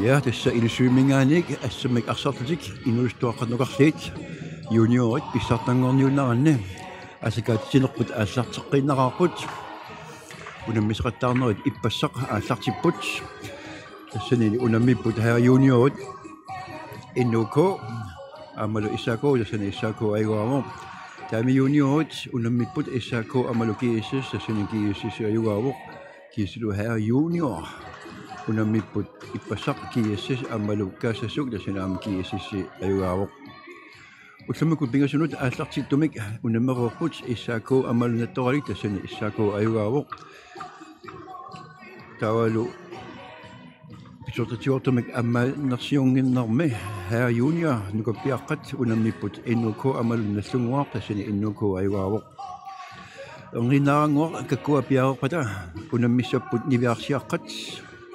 Ja, tässä ilsyyminganik assamik arsarlutik inuistuaqarnuqarliit juniorit pissartangorniunnaranni asakaatinerput ааллартеққиннеқарпут унаммисеқаттаарнерит иппассақ ааллартиппут тассанини унаммиппут хаа юниорит иннуко амалу исако тассани исако айгуамо таами юниорит унаммиппут исако амалу кииссис тассани кииссис аюгаавоқ киисилу хаа юниор унаммиппут иппассақ кииссис амалу каассасук тассани аама кииссисси аюгаавоқ уллумикут пингасунут ааллартиттумик унаммерууппут исако амалунатторалик тассани исако аюгаавоқ тавалу писортатиортумик аммааннерсиунгиннэрми хаа юниор нукаппиаққат унаммиппут иннуко амалунналлунгуар тассани иннуко аюгаавоқ орнинаарангуар каккуапиареқпата унаммиссаппут нивиарсиаққат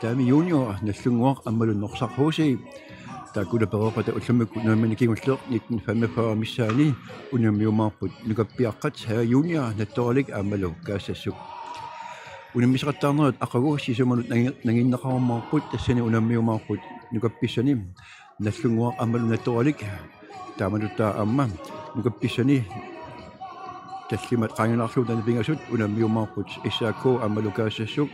таами юниор наллунгуар аммалуннорсархууси таакула переқата уллумикку нуамманикигуллеқ 1945 миссаани унаммиумаарпут нукаппиаққат хаа юниор натторалик аамалу каассассук унаммисеқаттаарнерат ақагу сисуманут нагиннеқармаарпут тассани унаммиумаарпут нукапписсани наллунгуар аамалу натторалик таамалуттаа аама нукапписсани таллимат қангинарлуу танапингасут унаммиумаарпут исаакко аамалу каассассук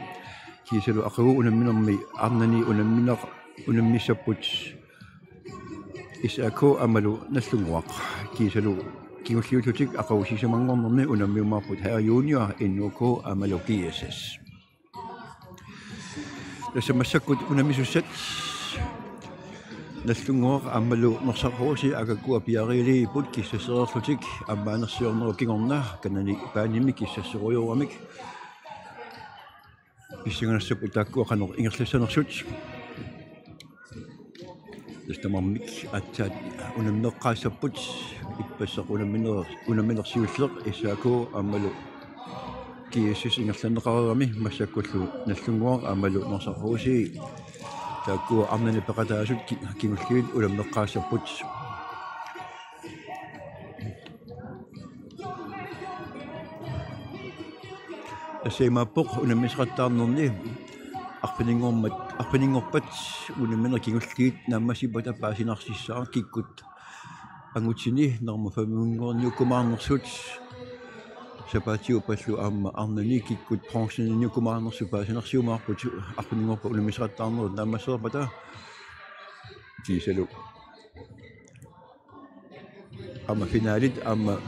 кисалу ақагу унамминерми арнани унаммиссаппут исаакко аамалу наллунгуақ кисалу кигуллиуллутик ақавусисамангорнерми унаммиумаарпут хаа юниор иннуко аамалу киассас тассамассаккут унаммисуссат наллунгуақ аамалу нерсархууси акаккуа пиариилииппут киссассеерлутик аммаанерсиорнеру кигорна канани паанимми киссассеруйорамик писсиганассаппут тааккуа канер ингерлассанерсут тастамармик атсаат унамнеққаассаппут иппассақ унамминерсиуллеқ исаако аамалу киассис ингерланнеқарерами массаккуллу наллунгуар аамалу нерсархууси тааккуа арнани пеқатаасут кигуллиит унамнеққаассаппут асеймааппоқ унаммисеқаттаарнерни арпинингорпат унамминер кигуллиит нааммасипата паасинарсиссаа киккут ангутсини норма фамиунгорниуккумаарнерсут сапатиу паллу аама арнани киккут пронсиниуккумаарнерсу паасинарсиумаарпут арпинингорпа унаммисеқаттаарнерут нааммассерпата кисалу аама финалит аама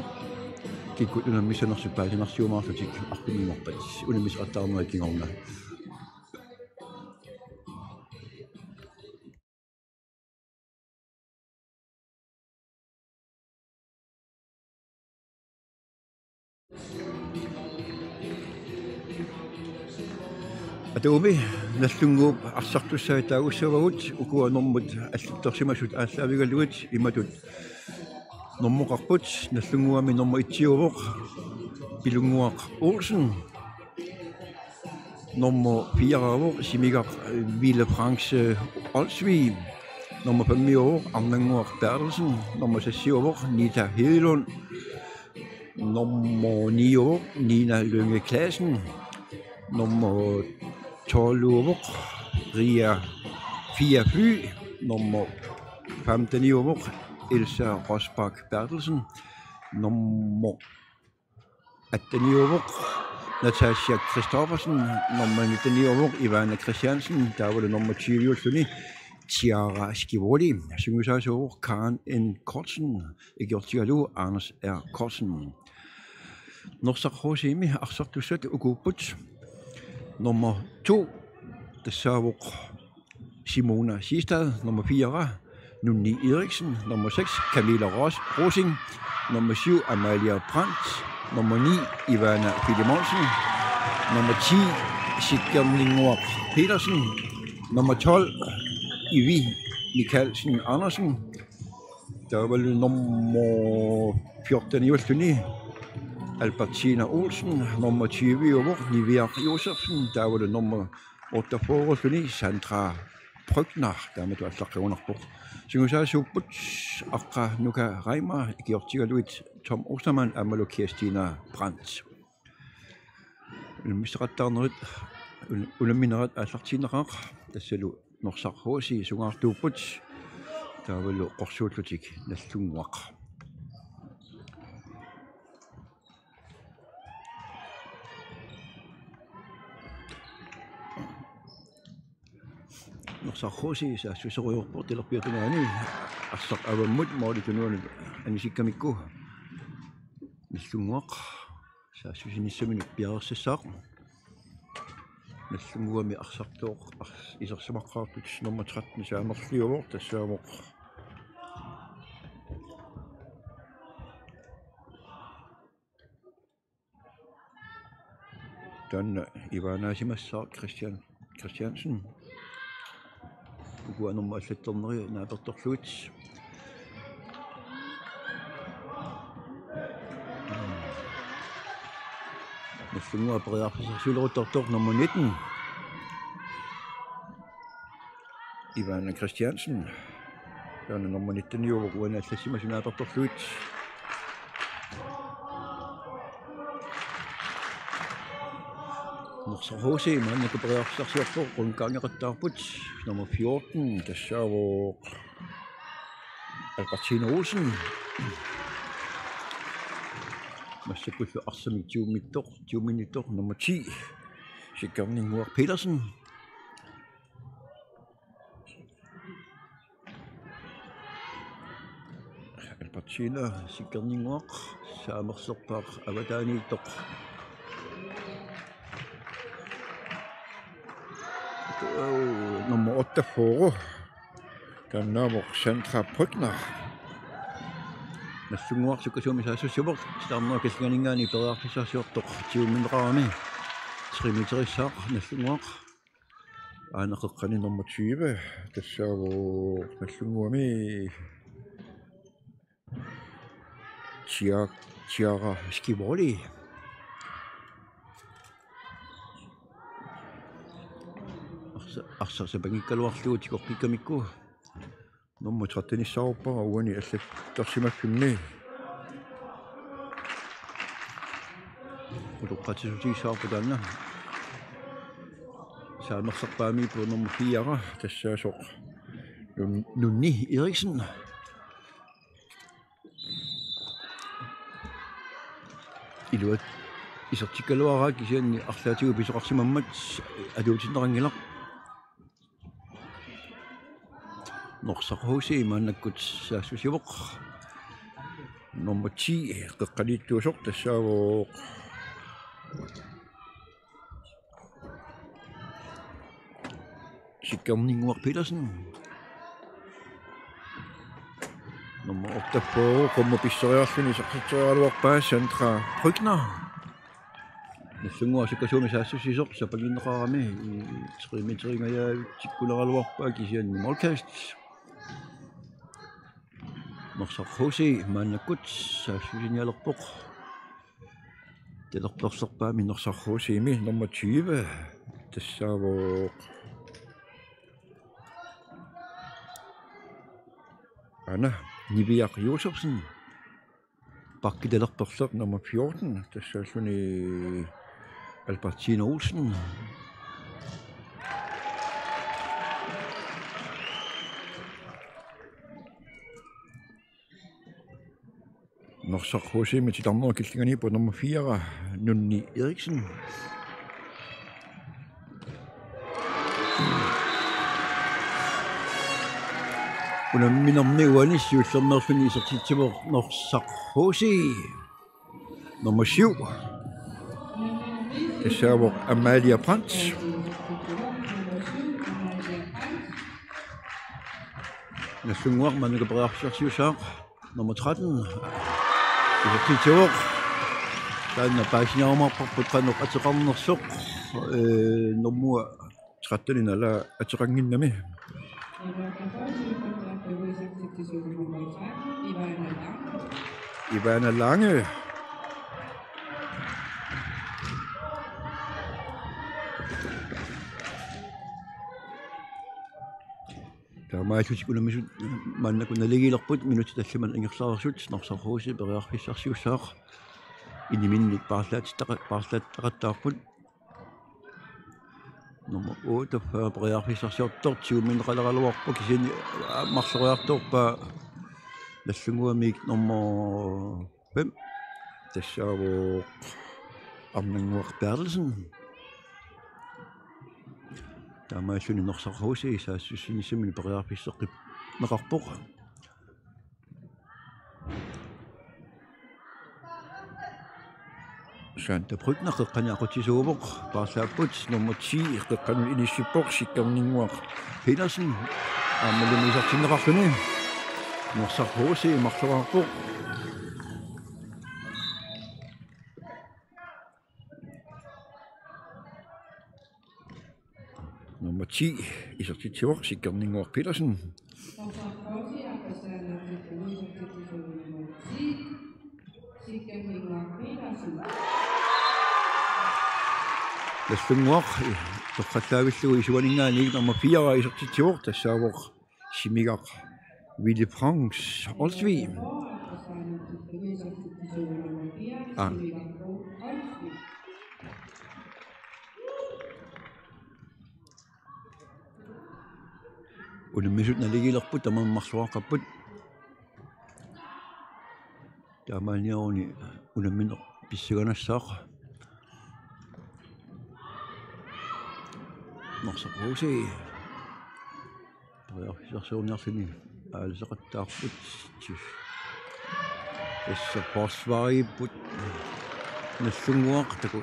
киккут унаммисанерсу паасинарсиумаарлутик арпинингорпат унаммисеқаттаарнерит кигорна атууми наллунгууп арсартуссаатаагуссавагут укуанормут аллутторсимасут ааллаавигалугит иматут нормоқарпут наллунгуами норма итсиувоқ пилунгуақ Олсен норма пиаравоқ симигақ Виле Франкс Олсви норма памиувоқ арнангуақ Берлsen норма сассиувоқ Нита Hedelund норма ниувоқ Nina Lynge Classen nummer 12 år, Ria 4 Fly, nummer 15 år, Elsa Rosbach Bertelsen, nummer 18 år, Natasja Christoffersen, nummer 19 år, Ivana Christiansen, der var det nummer 20 år, Tiara Skivoli, synger Karen N. Kortsen, Egyortigalu, Anders R. Kortsen. Norsarhosimi, Arsartusat, Ugubut, nummer 2, Desavok Simona Sistad, nummer 4, Nuni Eriksen, nummer 6, Camilla Rosing, nummer 7, Amalia Brandt, nummer 9, Ivana Fidemonsen, nummer 10, Sigurd Petersen, nummer 12, Ivi Michaelsen Andersen, der var nummer 14 i Østuni, Albertina Olsen, nummer 20 år, Nivea Josefsen, der var det nummer 48 år, Sandra Brygner, der med du har slagt under på. Så jeg så but, Akra Nuka Reimer, Georg Tom Ostermann, Amalo Kirstina Brandt. Mister Darnert, Ulaminerat, Albertina Rach, der selv norsarruusi sungaartuupput taavalu qorsuullutik nallunguaq norsarruusi saassusoruyorput tilerpiatunaani arsaq avammut moolitunuani anisikkamikku nallunguaq saassusinissamini piarersassaaq nallunguami arsartuoq isersumaqqaartut nummer 13 saamerliuvoq tassaamoq tanna Ivanaasimassaaq Christiansen uguanumma аллаттернери нааперторлуит нэллунгуа периарфисерсулерутторtor nummer 19 Ivana Christiansen таана nummer 19 юугуана аллассимасунааперторлуит norsarruusi maannakku periarfisarsiortor qunkaangeqattaarput nummer 14 tassaavuq Albertine Olsen массаккуллу арсами тиуминитtor nummer 10 Sikkerninguaq Petersen Albertine Sikkerninguaq saamerserpaaq avataaniittoq nummer 8 Foro tannaavoq Sandra Brückner nallunguarsukkasuumi saassussuvort starnua kallinganingaani periarfisarsiortoq tiummineraami trimiterissaq nallunguaq aaneqeqqani nummer 20 tassaavuq nallunguami Chiara Skivoli арсарсапагиккалуарлуут икорпиккамикку nummer 13 issaaruppara uani аллатторсимаффимни улоққатисутиссаарпу таанна саамерсарпаами по nummer 4 тассаасоқ Nunni Eriksen илуат исертиккалуараа кисианни арлаатигу писоқарсимаммат алуутиннерангилақ norsarruusi maannakkut saassusivoq nummer 10 qeqqaliittuusoq tassaavuq Sikkerninguaq Petersen nummer 8 på kommer pisseriarluni sarsiterialuarpaa Sandra Brückner nallunguarsukkasuumi saassusisoq sapaginneqarami trimiteringayaa tikkuleraluarpaa kisianni Molcast norsarruusi maannakkut saassusinialerpoq telertorserpaami norsarruusiimi nummer 20 tassaavuq Anna Niviaq Josefsen pakkitelertorleq nummer 14 tassaassuni Albertine Olsen norsarruusiimi titarnera killingani på nummer 4 Nunni Eriksen unamminerni uanissuullernerfini isertitsivor norsarruusi nummer 7 tassaavuq Amalia Brandt nallunguaq mannuka periarfisarsiusaaq nummer 13 isertitsivor taanna paasiniarumarparput qanoq ateqarnersoq nummua 13 ala ateqanginnami Ivana Lange таамааллутикунамисут мааннакуналигилерпут минути талламан ингерлаарсут норсаррууси периарфиссарсиуссаақ iniminnik paarlaattaqattаарput nummer 48 Brearpisarsiortor 20 mindreqalaluarpu kisini marsoriartorpa наллугуамик nummer 5 тассаавоо Arnanguaq Bertelsen таамааллуни норсарруси саассуссинисsamini периарписсеққип неқарпоқ Santa Brygner qeqqaniaqutisuupoq Parsaaput nummer 10 qeqqanul inissippoq Sikkarninguaq Petersen аамалумисартиннеқарлуни норсарруси марлуарпоқ nummer 10 isartitiuaq Sikkarninguaq Petersen Lassunguaq toqqallaavilluu isuaningaaniik nummer 4 isartitiuaq tassaawoq simigaq Ville Franks Olsvig Ulimmisut naligilerput tamammarsuaqapput taamaaniaruni unamminer pissuganassaaqa norsaqruusi periarpisarsuurniarluni аалсеқаттаарпут тасса forsvaariipput наллунгуақ таку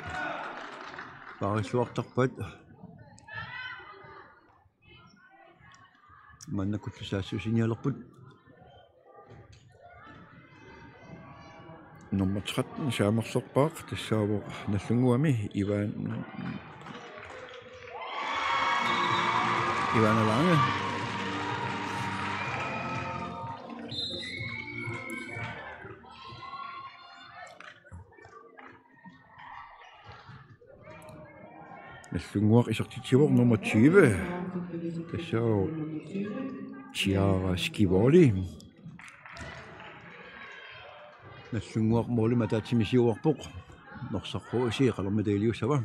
парисуартарпат маннакуллусаассусиниалерпут nummer 13 саамерсерпаақ тассаавоо наллунгуами Ivana Lange Наллунгуақ исартитсивор nummer 20 тассаавоо Chiara Skivoli наллунгуақ моолима таатсимисиуарпоқ норсарруси қалэрматаилиуссава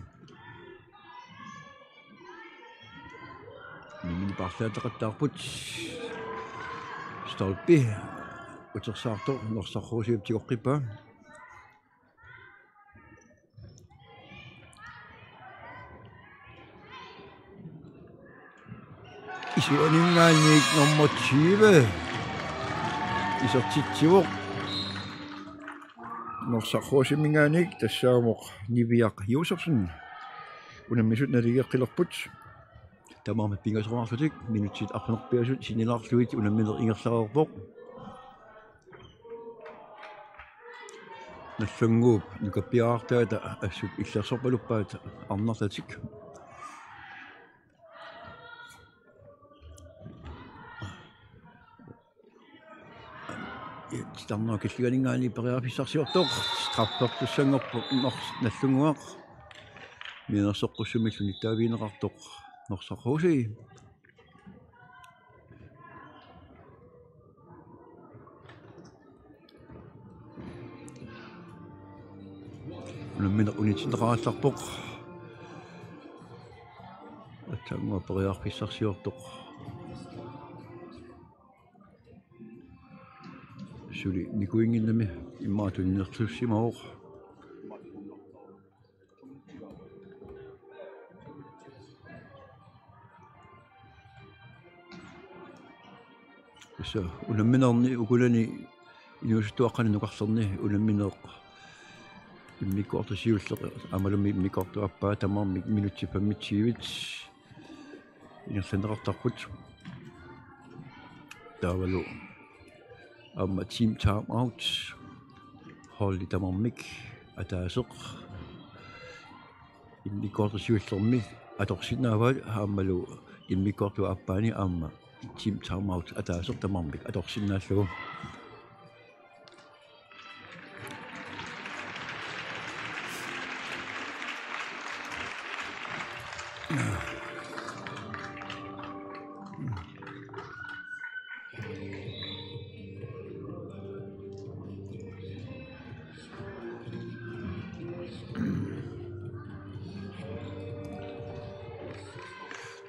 мини парсаатеқаттаарпут столпи утерсаартор норсарруусиуп тигоққиппаа исуанингаанник nummer 20 исартитсивоқ норсарруусимингаанник тассаамоқ Нивиақ Юсерсен унаммисут налигеққилерпут тамаама пингасоруарлутик минутсит арнерпиасут синилаарлуит унамминер ингерлареерпоқ наллунгууп нукаппиаартаата ассут иллерсорпалуппаата арнерлатик Starno killganingaani periarpissarsiortoq straffertussangorpu наллунгуақ минерсоққуссумиллуни таавинеқартоқ норсарруси унамминер унитинеқараалларпоқ атангуа periarpissarsiortoq Suli nikuinginnami immaatuninnertussimaoq issa unamminerni ukulani inuustuaqqani nuqarlerni unammineq immikkuartusiulleq amalumi immikkuartuappaa tamarmi minutsipammitsiivit inersaneqartarput taavalu amma team time out hold tamarmik ataaseq immikkuartusiullermi atorsinaavat aammalu immikkuartuappaani aamma team time out ataaseq tamarmik atorsinnaallugu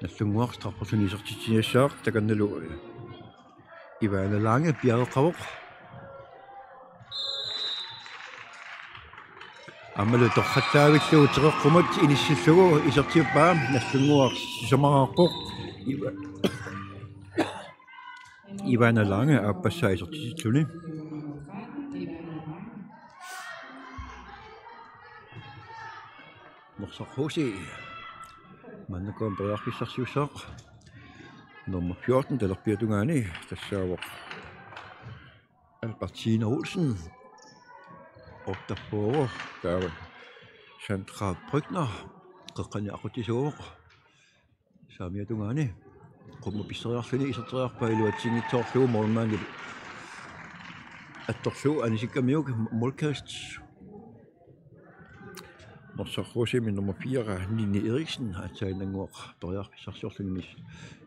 Nassungwaq tarporsunisartitiassaaq takannalu Ivana Lange piaqavoq аммалу торхаттаавиллугу теққумат иниссиллугу исертиуппаа нассунгуар сисамаарпоқ Ивана Lange аппассаа исертитиллуни норсархуси маннакуам периарфиссарсиуссаақ nummer 14 талерпиатунгаани тассаавоқ Albertine Olsen оттаппоо таава Sandra Brückner қеққани ақутисууоқ саамиатунгаани qummu pisseriarluni iserteriarpa iluatsingitsoorlugu mormaani attorlugu anisikamiuk molkast norsarruusimi nummer 4 Nini Eriksen atsainanguaq periarpissarsiorlugimis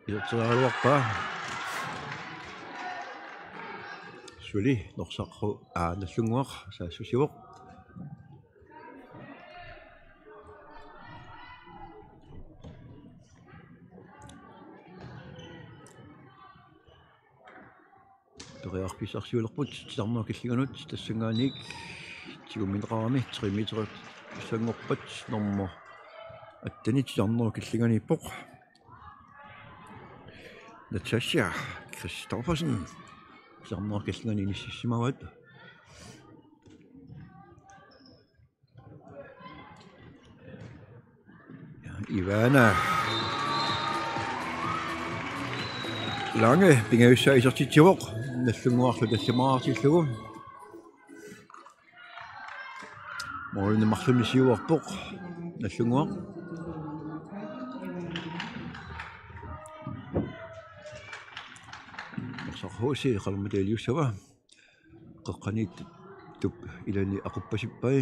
iserterialuarpa suli norsarru aanallunguaq saassusivoq periarpissarsiulerput tisarnuakilliganut tassangaaniik tigumineraami 3 meter sangorpat nummer attani tisarnuakilliganiippoq Natasha Christoffersen tisarnuakillingani inississimavat Ivana Lange pingaissa isertitivoq nallunguarlu tallamaraartillugu morulni marlunisiuarpoq nallunguaq sarhuusi qalmatailiussava qeqqaniit tup ilani aquppasippai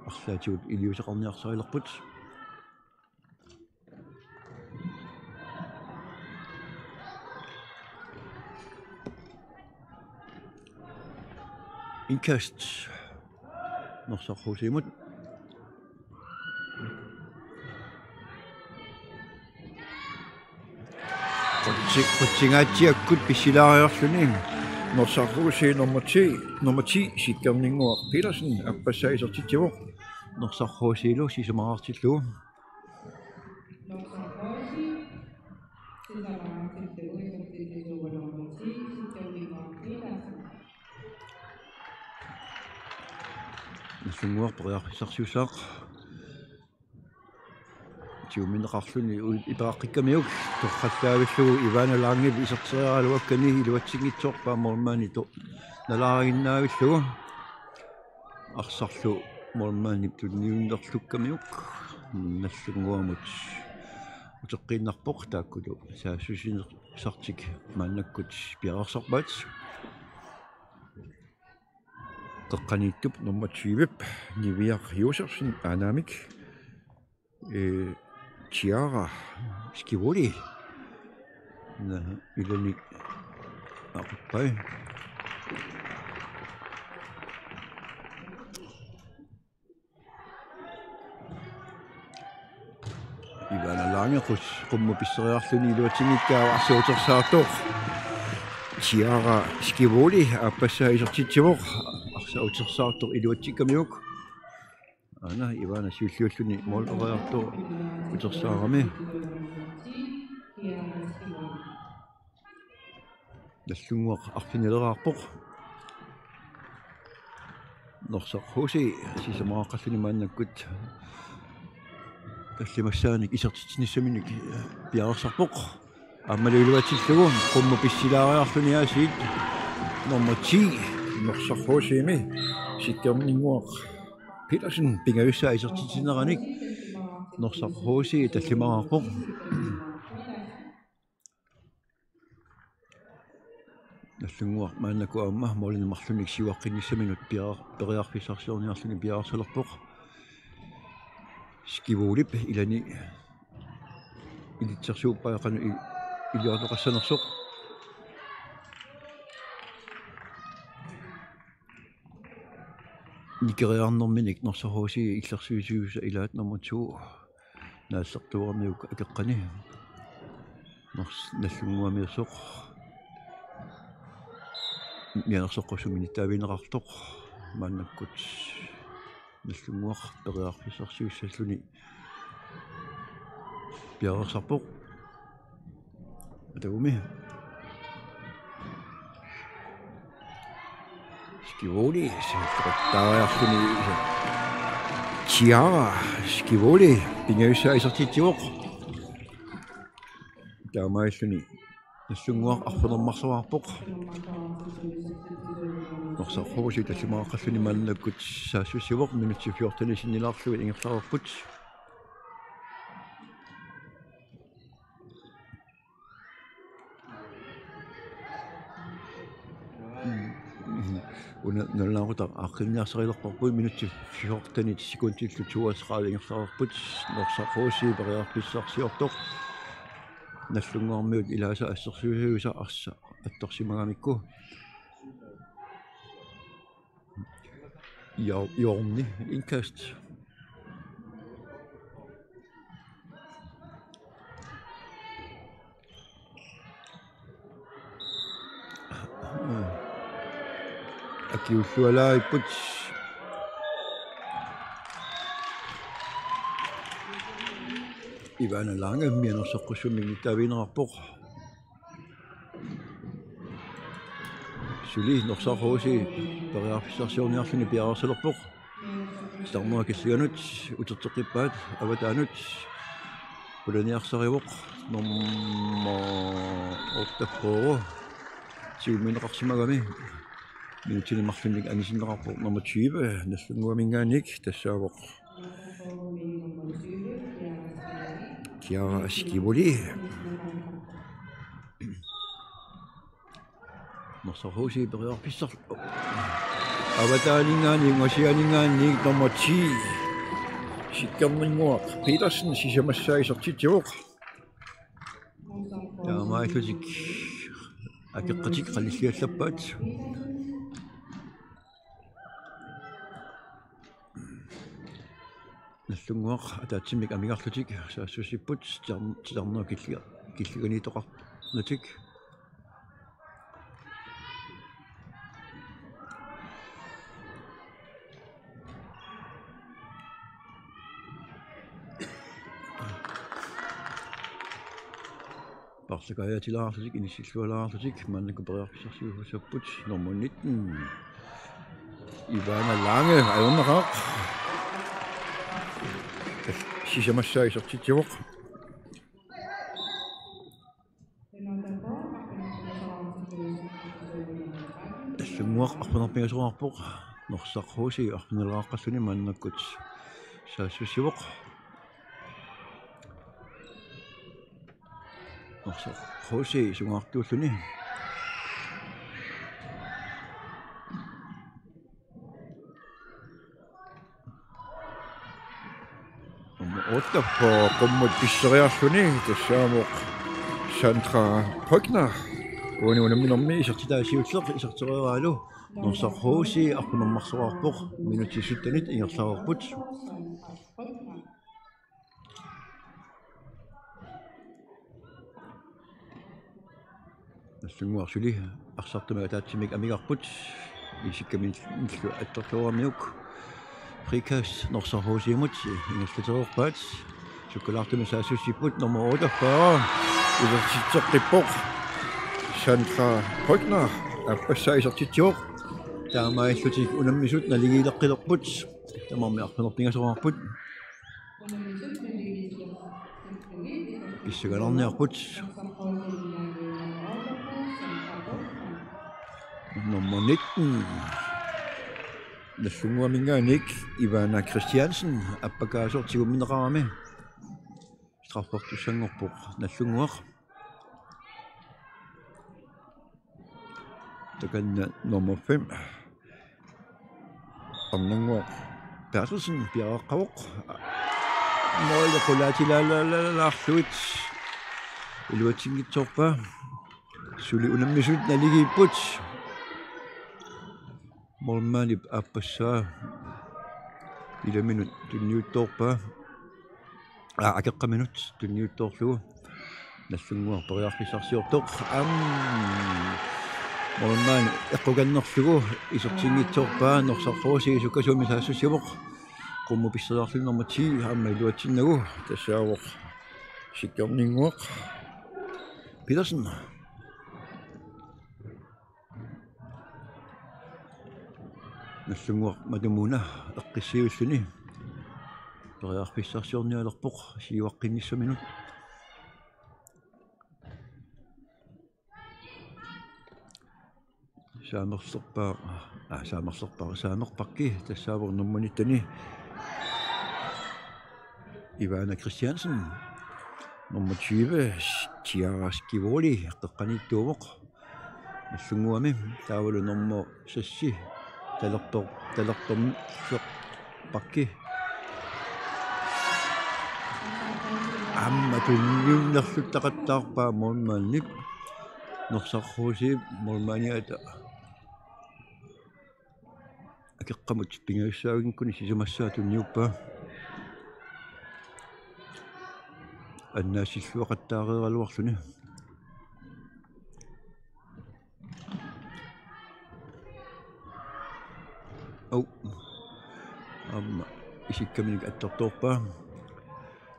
arlaatigut iliusaqarniarsarilerput Indkast norsarhuusiimut qutsingaatiakkut pissilaariorluni norsarhuusi nummer 10 sikkerninguaq Petersen appassaa isertitivoq norsarhuusiilu sisamaraartillugu Nassунguар periarpissarsiussaaq tiumineqarluni ipeaqqikamiuk torqallaavillугу Ivana Lange iserteriaraluakkani iluatsingitsoorpaa mormaani to nalaariginnaavillугу arsarlu mormaani tunniunnerlukkamiuk nassунguamut uteqqinnarpoq taakkulu saassusinersartik maannakkut piararsarpaat qeqqaniittup nummer 20 Niviaq Josefsen Anamik Chiara Skivoli ilani aquppai Ivana Lange qummu pisseriarluni iluatingikkaa arsuutersaartoq Chiara Skivoli appassaa isertitivoq arsuutersaartoq iluatsikamiuk ana Ivana siulluulluni mooleriartu utersaarami nallunguaq arfinileraarpoq norsarhuusi sisamaraaqalluni maannakkut таллимассааник исертитсиниссаминик пиарсарпоқ аммалуилуатиллугу qummu pissilaaриарлуни аасиит nummer 10 norsarhuusiimi sikkerninguaq Petersen pingavissaa isertitineраник norsarhuusi таллимараарпоқ наллунгуар мааннаку аама молини марлуник сиваққинниссаминут периарфиссарсиорниарлуни пиарсалерпоқ Skivoli ilani ilitsersuuppaaqanu iliorneqassanersoq nikeriarnerminik norsarhuusi illersuisuusa ilaat nummer 2 naassartuarmiuk akeqqani наллунгуамиусоқ мианерсоққусуминитаавинеқартоқ мааннаккут наллунгуақ периарфисарсиуссаллуни пиарерсарпоқ атауми скиволи сеққаттаариарлуни Tiara skivoli pingayusaisartitiuq taamaalluni нассунгуар арфунермарсуарпоқ норсархууси таллимааққаллуни мааннаккут саассуссивоқ минутси 14 синнилаарлуи ингерлаарпут ноллаарутар ааққинниарсарилерпарпуи минутси 14 секундиллу 22 ингерлаарпут норсархууси периарписсарсиортоқ наллунгуармиут илааса ассерсуусууса арса атторсимагамикку jorni indkast akiullualaiput Ivana Lange mianersoqqussummignittaaviinerarpoq suli norsarhoosi periarfissarsiorniarluni piarersalerpoq starnua killiganut uterteqippaat avataanut ulaniarsarivoq nomma ortaqqooro siumineqarsimagami minutinimarlunnik angisinneqarpoq nomma 20 nallunguamingaanik tassaavoq Tiara skivoli norsarhoosi periarpissar avataaninggaani ngasianingaanni nomma 10 sikkamminguaq Petersen sisamassaisartitiuq taamaallutik акеққатик қаллиаллаппаат наллунгуақ атаатсимик амигарлутик саассусиппут тиларнаа киллиганиитоқарнатик Parlagaatilaarlutik inissилlualaarlutik maannakuperiarpissarsiuhusapput nummer 19 Ivana Lange ajunneqaaq sisamassaisartitiuq таллунгуақ арпунерпигасуарпоқ норсархууси арпунелерааққаллуни мааннаккут саассуссивоқ норсархууси сугаартууллуни оттаппо коммут писсериарлуни тассаамоқ Sandra Pogner уунаминэрми исертитаасиуллеқ исертерераалу норсархууси арпунермарсуарпоқ минути 17 ингерлаарпут наллунгуарсули арсартумага таатсимик амигарпут исиккамин аттортуармиук прикас норсархуусимут ингерлатерерпаат суккалаартуми саассуссиппут номер 48 илэрситсеққиппоқ Sandra Pogner аппассаисартитсиоқ таамаиллутик унаммисут налигилеққилерпут тамарми арпунерпингасуарпут иссагаларниарпут nummer 19 наллунгуамингааник Ivana Christiansen аппакаасортигумминеқарами страффортуссангорпоқ наллунгуақ таканна nummer 5 амнангуақ Bertelsen пиааққавоқ моолеқулаатилаалаалаарлуит илуатсингитсорпа сули унаммисут налигиппут молманип аппассаа иламинут тунниутторпа акеққаминут тунниутторлугу нассунгуар периарписарсиортоқ Morman эққуганнерлугу исертингитсоорпаа норсарфоосиги суккасуми саассусимоқ qummupisserarlunnerma 10 аама илуатсиннагу тассаавоқ сиккернингуақ Petersen нассунгуақ матумуна эққиссиуллуни периарписсарсиорниалерпоқ сиуаққинниссаминут саамерлерпакки тассаавор нумманиттани Ivana Christiansen nummer 20 Tiaraskivoli qeqqaniittuumoq нассунгуами таавалу nummer 6 талерторми пакки амма туллиуннерлуттақаттаарпаа мормаанник норсарруусип мормааниата акеққамут пингаассаагинкуни сисумассаатунниуппаа аннаасиллуақаттаареералуарлуни амма исиккаминик аттарторпаа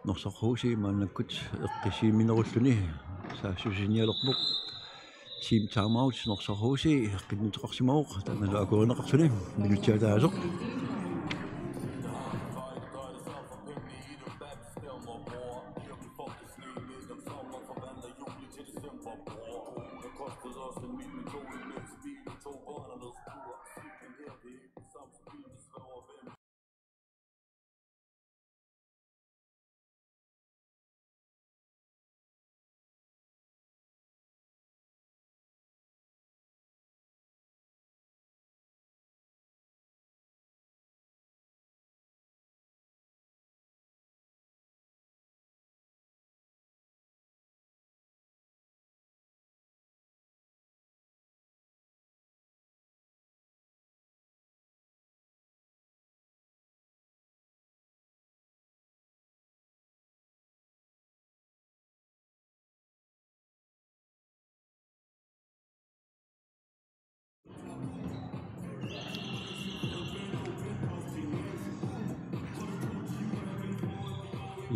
норсаррууси мааннаккут эққисииминеруллуни саассусиниалерпоқ тим таймаут норсаррууси эққиннутеқарсимаоқ таналу акоринеқарсуни минутиатаасоқ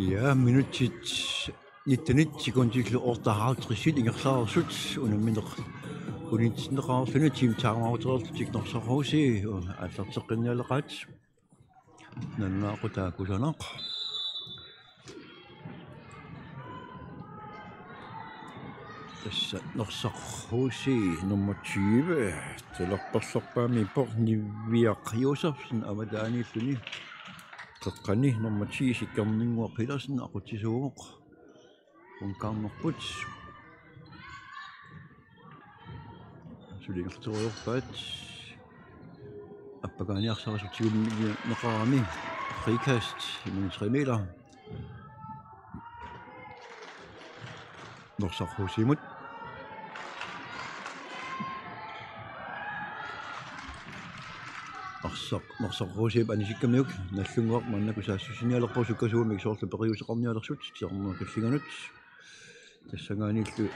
Ja, minutsit 19 sekundil ortahautrissit ingersaarsuut unammineq unitsinneqaarluni team taarmautererlutik norsarruusi аллартеққинниалеқаат наннаақутаакусанақ тасса норсаррууси nummer 20 талерперлерпаами порнивиақ Josefsen аватаанииллуни qeqqani nummer 10 sikkerninguaq Petersen aqutisuumoq unkaarnerput sulingerturuyorpaat appagaaniarsarasutigunni neqarami frikast 3 meter norsarruusimut norsarruusiip anisikkamniuk nallunguaq mannaku saassусиниалерпу суккасуумик соорлу периусеқарниалерсут тиарнаа каллиганут тассангааниллу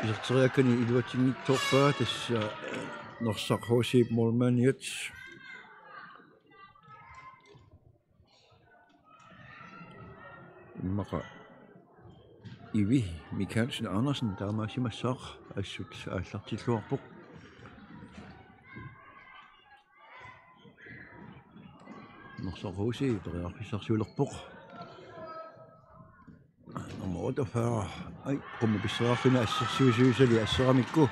исертериаккани илуатсингитсоорпаа тасса norsarruusiip мормааниат иммақа иви Mikaelsen Andersen таамаасимассаақ ассут ааллартиллуарпоқ norsarruusi periarpissarsuulerpoq nummer 48 ai qummupisserarluna assersuusuusali asseramikku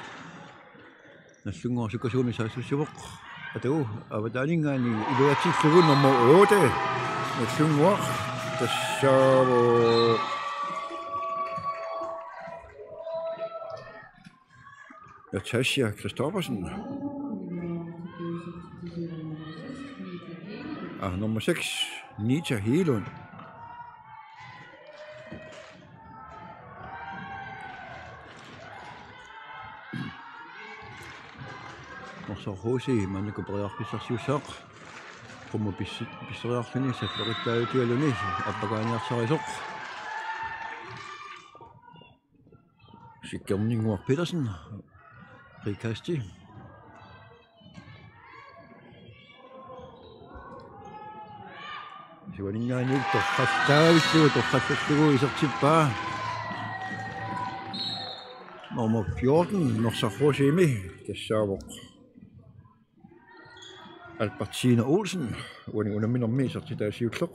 nallungorsukasuumi saassussivoq atau avataaningaani iluatsillugu nummer 8 nallunguaq tassaavo Natasha Christoffersen nummer 6, Nita Helund. Norsarruusi mannaku periarpissarsiussaaq qummupisserarluni sallerittaayutialuni appagaaniarsarisoq Sikkerning Petersen. Rikasti. Siwaningaanil torqallalugu isertippaa. Nummer 14 Norsarhusiimi tassaavoq. Albertine Olsen uani unamminermi isertitaasiulleq.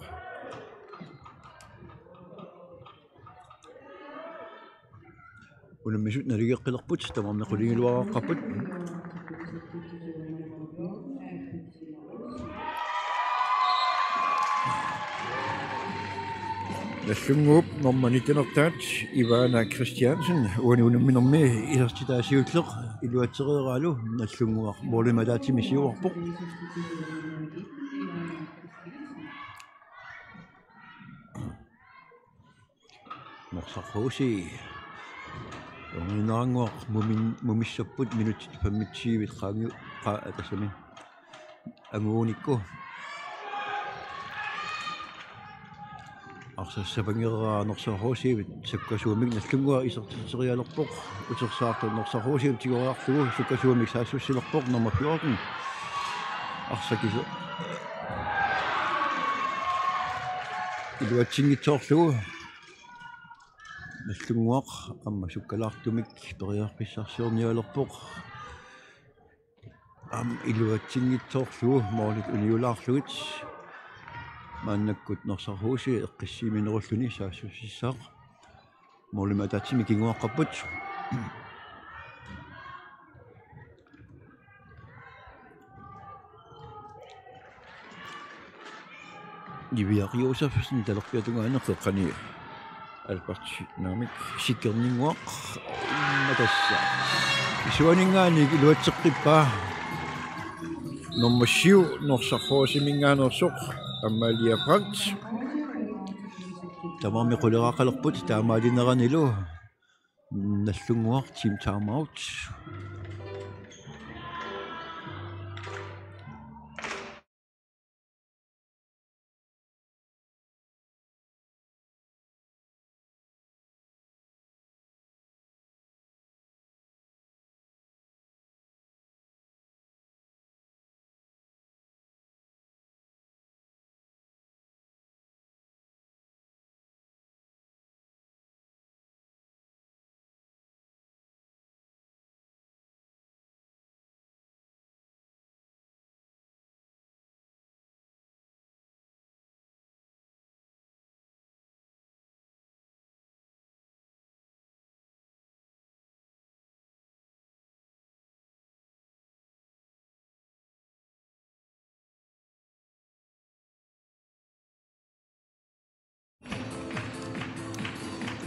Unammisut naligeqqilerput tamarnequlingiluaqaqqarput. Nallunguup normanikinertaat Ivana Christiansen uani unamminermi isertitaasiulleq iluaterieraalu nallunguaq molimalaatimissuarpoq. Norsarhusi Onginanguaq mumissapput minutit pammitsiivit qaangiu tasami anguunikku arsassapangeraraa Norsarhusiivit sakkasuumik nallungua isertiterialerpoq utersaartu Norsarhusiivit tigoriarlugu sakkasuumik saassussilerpoq nummer 14 arsakise iluatsingitsoorlugu nallunguaq amma sukkalaartumik periarpissarsiornialerpoq iluatsingitsoorlugu moolit uniulaarlugit maannakkut Norsarhusi eqqissiiminerulluni saassussissaaq moolimataatimi kinguaqqapput Iviariusafsen talerpiatungaanneqqeqqani Albertinaamik sikkerninguaq matassa isuaningaani iluatseqqippaa nummer 7 Norsarhusiminngaanersoq Amalia Brandt tamarmi quleraaqalerput taamaalinneranilu nallunguaq team timeout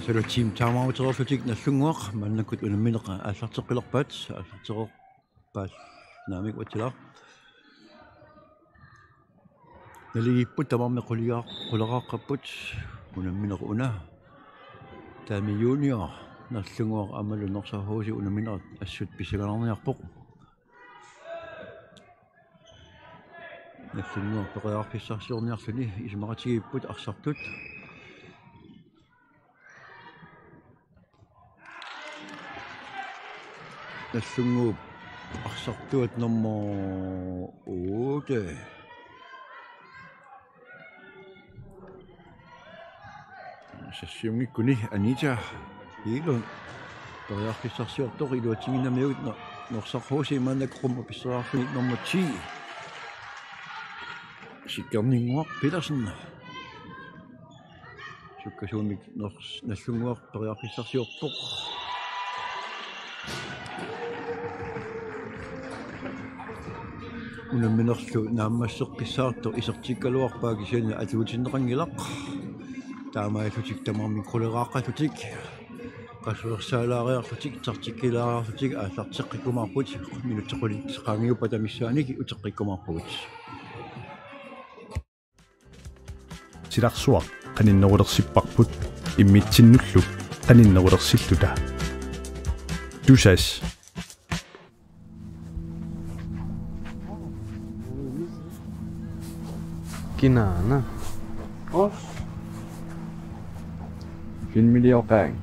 Så det team timeout terflutik nallunguaq mannakkut unammineqa aallarteqqilerpaat aallarteqerpaat naamik wattilaq naligipput tamarmi quleraaqapput unammineq una taami junior nallunguaq amalu Norsarhusi unammineq assut pissaganarniarpoq nallunguaq periarpissarsiorniarluni ismaqatigipput arsartut nallunguup arsartuat nummer 8 sassiungikkuni Anita Ilun periarpissarsiortoq iluatinginamiut Norsarhusi maannakqumma pisseraarluni nummer 10 Sikkerninguaq Petersen sukkasuumik nallunguaq periarpissarsiorpoq unamminerlu naammasseqqissaarto isertikkaluarpaakisina atuutinneqangilaq taamaallutik tamarmi quleraaqallutik qassuersaalaariarlutik tartikkilaariarlutik aallarteqqikumaarput minuttequlit qaangiuppa tamissaaniki uteqqikkumaarpugut silarsuaq qaninnerulersiparput immitsinullu qaninnerulersilluta tusas Kinaana. Os. Filmilioqaang.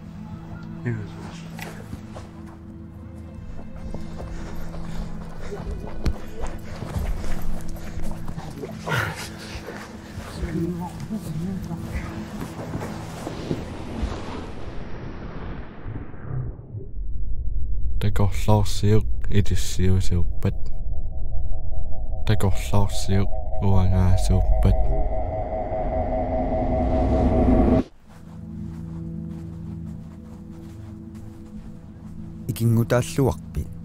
Taqorlaorsiuq itissiusiuppat. Taqorlaorsiuq uangaasuuppat. Ikingutaalluarpit.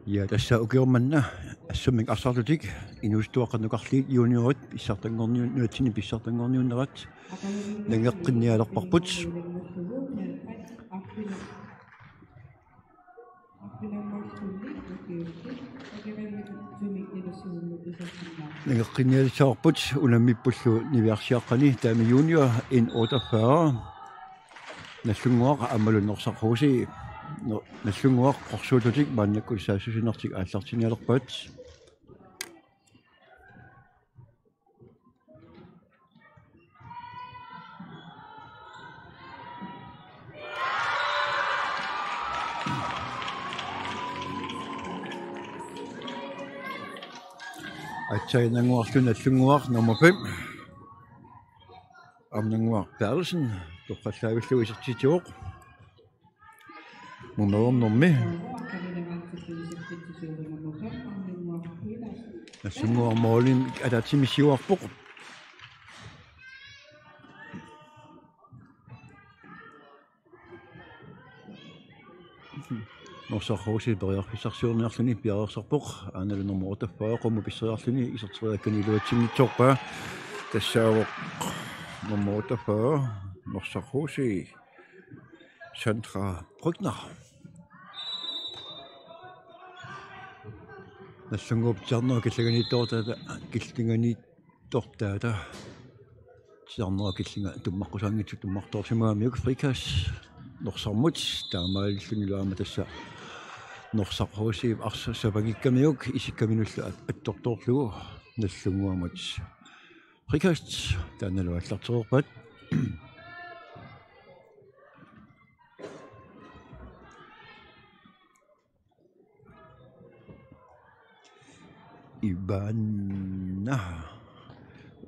Ja, tässä ukiormanna assuming asarlutik inustuaqanuqarli juniorit issartangorniunnuatini pissartangorniunnerat nangeqqinnialerparput nangeqqinnialissaarput unammippullu niviarsiaqqani taami junior in 48 nassунguaqa ammalunnersaqquusi нассунгуақ qorsuulutik мааннакку саасусинертик ааллартиниалерпаат атсайнангуарлу нассунгуақ номер 5 амнангуақ Перлsen тоққаллаавиллуи сертитиоқ мумернэрми нассунгуармоолин алаатимиссиуарпоқ норсархууси периарфиссарсуурниарлуни пиареерсарпоқ aanалу номер 8 qummu писсериарлуни исертериакканилуатсигнитсоорпаа тассаавоқ номер 8 норсархууси Sandra Brückner. Нассунгуп тjarnaa киллаганиттоортаата киллинганиттортаата тjarnaa киллинга туммаққусаангитсу туммарторсимаамиук фрикас норсармут таамааллунилуама тасса норсархуусиив арсассапагиккамиук исиккаминулла атторторлугу наллунгуамат фрикас тааналуаллартерерпат Ivana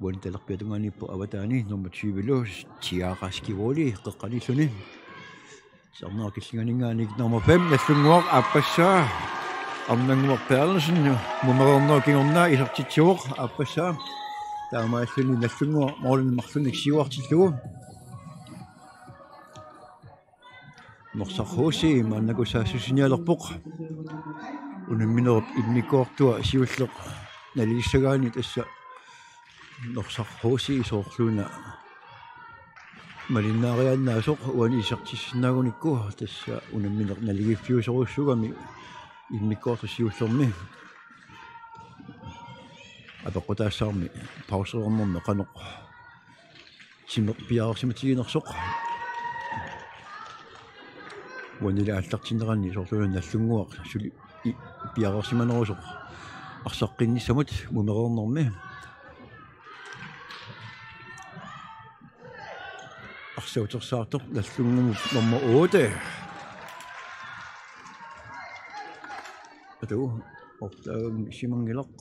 wantalerpiatungani po awatani nummer 20 lo Tiara Skivoli qaqqanilluni sarnaa killinganingaani nummer 5 nassунguaq appassa amnanguaq Pерлsen mumерернеркингорна isartitsuoq appassa taamaalluni nassунguaq moorlinmarlunik siuartillugu norsarhuusi maannakusaassusinialerpoq unamminerp immikortua siulleq naliissagaani tassa norsarhuusi isoorluuna malinnaariannaasuq uani isartissinaagunikku tassa unamminer naligiffiusorussugami immikortu siullermi апеққутаассаарми паусерернэрми қанеқ симеқ пиаарсиматигинерсоқ уанила аллартинеранни соорлуна наллунгуақ сули пиаарсиманерусоқ арсаққинниссамут мумерернэрми арсаутерсаартоқ наллунгуму номер 8 ату оптаам симангилақ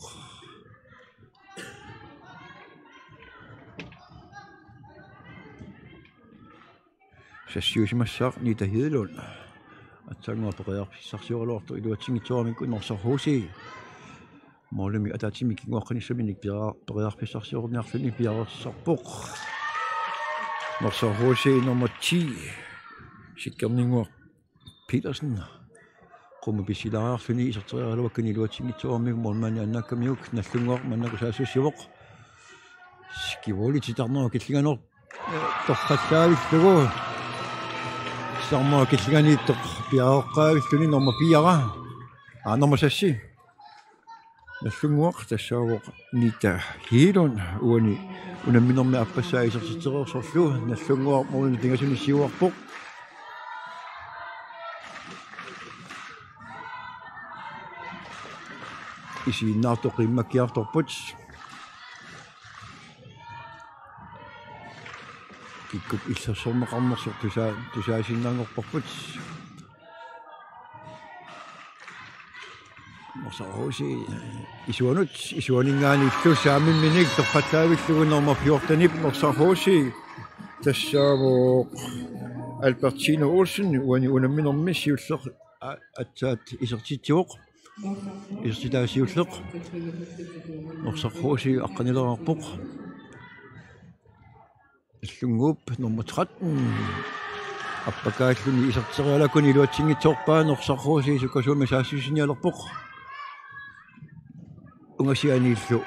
сассиусимассаақ нита хиделун атсангуапеқиарписсарсиоралуарту илуатсигитсуамикку норсархууси моолуми атаатими кингуаққаниссаминик периарписсарсиорниарлуни пиарерсарпоқ норсархууси номер 10 сиккернингуақ Petersen qummu pisilaarluni isarteriarluakkani ilуатсигитсуамик моолмани аннааккамиук наллунгуақ маннакусаассуссивоқ Skivoli titarnaa killinganor torqallaavillугу sarmaa killinganiittoq piaoqqaavilluni norma 4 norma 6 наллунгуақ тассаавоқ нита хилун уани унамминерми аппассаа исертитерерсорлу наллунгуақ морни тингасуни сиуарпоқ исииннаартоқ иммаккиарторпут киккуп иллерсорнеқарнерсоқ тусаасиннаангорпарпут норсархууси исуанингаани иллу саамимминик тоққаллаавиллугу номер 14 норсархууси тассаавоо Albertino Olsen уани унамминерми сиуллеқ атсаат исертитсуоқ исертитаасиуллеқ норсархууси аққанилерарпоқ иллунгууп номер 13 аппакааллуни исертериалакуни илуатсингитсоорпаа норсаррууси сукасууми саассусиниалерпоқ унгасианииллу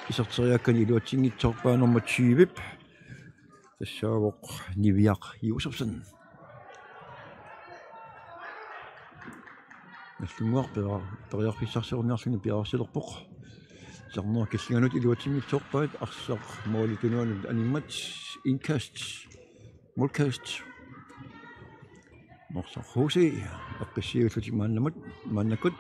исертериаккани илуатсингитсоорпаа номер 20 тассаавоқ Нивиақ Юсефсен наллунгуар периарфиссарсерунниарсуни пиарсилерпоқ сарнер киллиганут илуатсингитсоорпаат арсақ моолитунуанут аниммат инкаст мулкаст норсаррууси аппассиуллути мааннакут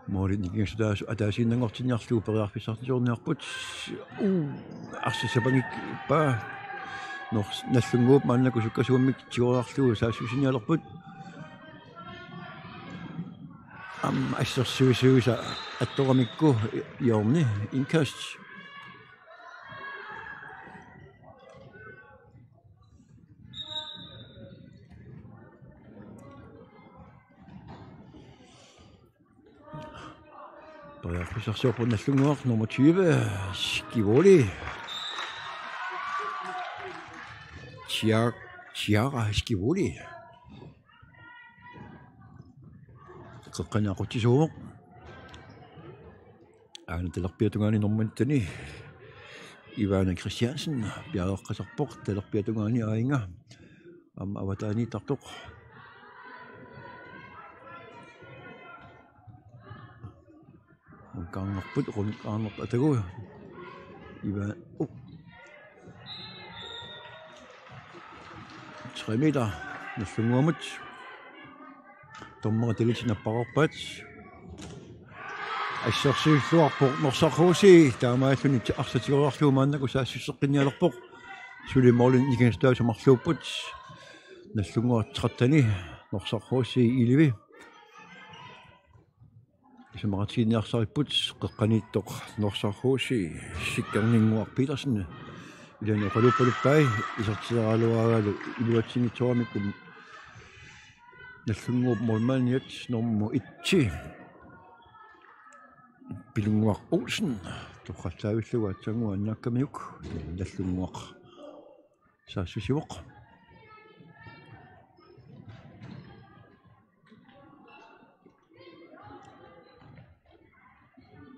мооринигингсутаас атаасиннангортинниарлуу периарфиссартисуурниарпут арсисапангик паа наллунгууп мааннаку суккасууммик тиуаарлуу саассусиниалерпут ассерсуисуиса атторамикку иорни инкаст периарфиссарсиорпут наллунгуар номер 20 Skivoli Chiara Skivoli qeqqanaaqutisuumoq aanatelerpiatungaani normantani Ivana Christiansen piareqqasarpoq talerpiatungaani aainga avataani tartoq kaangarput runqaarnerp atagu Ivan 3 meter наллунгуамут томмера талитинаппарарпаат ассерсиуллуарпоқ норсаррууси таамааллуни арсатигориарлуу мааннаку саассуссеққинниалерпоқ сулиморлин игенстаасамарлууппут наллунгуартеқартани норсаррууси иливи исамаратигинниарсариппут қеққаниттоқ норсаррууси сиккернингуар Петерсен илани оқалуппалуппай исертиаралуагалу илуатсингитсуармиккум наллунгууп молманиат номмо 1 Пилунгуар Олсен тоққаллаавиллуга атсангуа аннааккамиук наллунгуақ саассусивоқ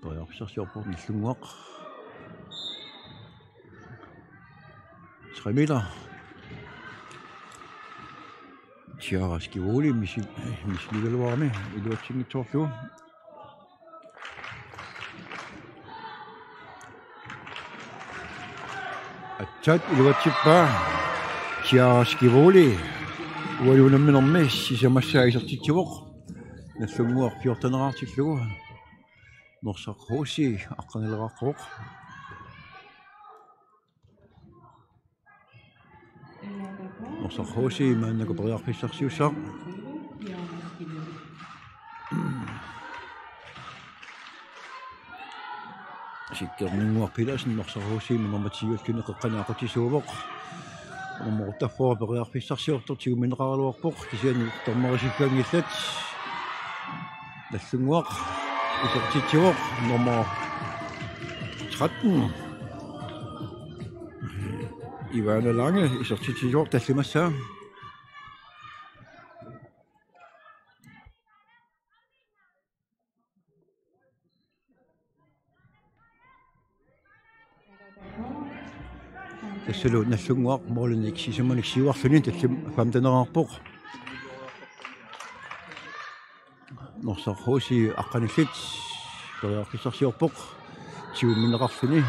периарфиссарсиорпор наллунгуақ 3 meter Chiara Skivoli мисилуарми илуатсингитсоорлуу атчат илуатсиппаа Chiara Skivoli уалунамминэрми сисамассаагисертитсивоқ наллунгуар 14-артиллугу норсаррууси аққанилеқарқоқ норсаррууси мааннаку периарфиссарсиуссаа сиккернингуар Петерсен норсаррууси номер 10 кюне қеққанаақутисуувоқ номер 8 периарфиссарсиортортигу минеқаралуарпоқ кисиани тормерисиккангиллат наллунгуақ исертитсивоқ номер 13 Ivana Lange исертитсивоқ таллимассаа тассалу наллунгуақ моолуник сисаманик сиуарлунин таллим фамтанераарпоқ норсаррууси аққаниллит периарфиссарсиорпоқ сиумминеқарлуни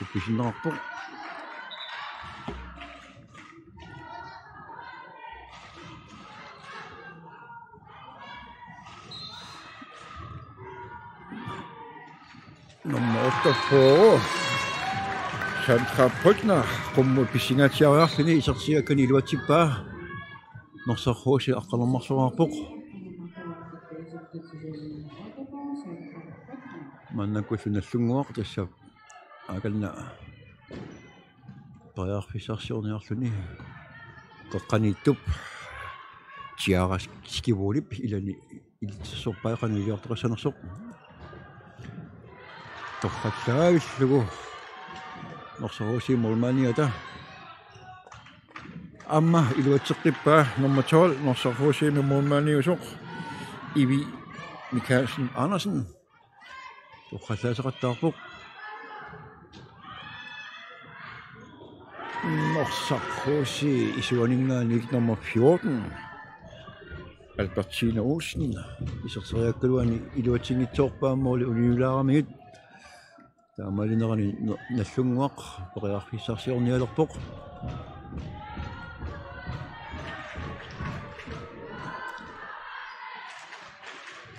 упписиннеқарпоқ номер 8 Sandra Brückner qummu pissingaatiariarluni isertiakani iluatippaa nорсаррууси аққалермарсуарпоқ маннаккуллуналлунгуақ тасса акална периарфиссарсиорниарлуни қеққаниттуп Chiara Skivoli илани илтсорпаақани илиорторсанерсоқ торхаллаагиллугу Norsarhusi Molmaniata Amma iluatseqqippaa nummer 12 Norsarhusi med Molmaniusuk Ivi Michaelsen Andersen Tuqallaasaqattaarpuq Norsarhusi isuaningaannik nummer 14 Albertina Olsen iserteriakkaluani iluatingitsoorpaammooli uliulaaramigit taamalinerani nallunguaq periarfissarsiornialerpoq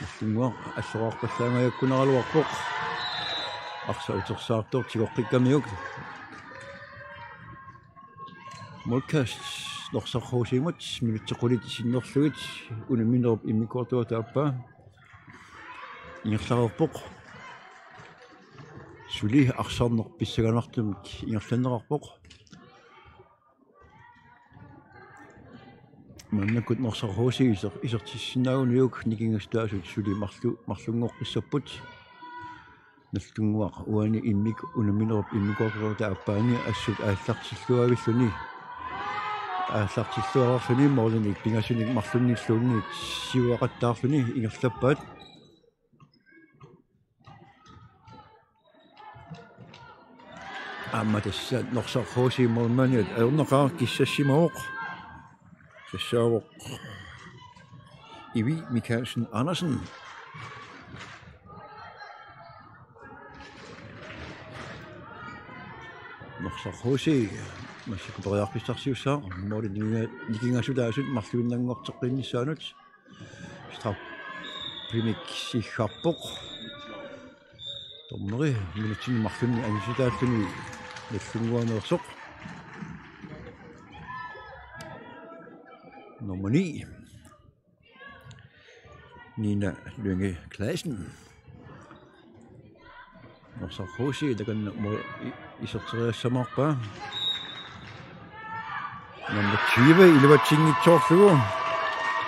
nallunguaq аллоқарпаллаангаяккунераluarpoq арса утерсаартор тигоққиккамиук Molkast Norsarhusimut minutsequlit sinnerlugit uniminerup immikuartua taappaa ingerlarerpoq suli arsarnerpissaganartumik ingerlannerarpoq mannakut Norsarhusi isertissinaagunuuk nikingastaasut suli marlungoqqissapput nallunguaq uani immik uniminerup immikuartua taappaani assut aallartilluavilluni aallartilluararluni moorlunik pingasunik marlunnilluunniit siuaqattaarluni ingerlappaat amma tassa Norsarhusi Molmaniat aorneqaar kissassimaoq sassaawoq Ivi Michaelsen Andersen Norsarhusi массакупериарписсарсиуссаа моли никинgasutaasut marluinnanngorteqqinnissaanuut strap primik sиггаарпоq томмери минутсини марлунни анисутааллуни наллунгуанерсоq nummer 9 Nina Lynge Clausen Norsarhusi takanna iserteriassamarpaa nummer 20 iluatingitsoorlugu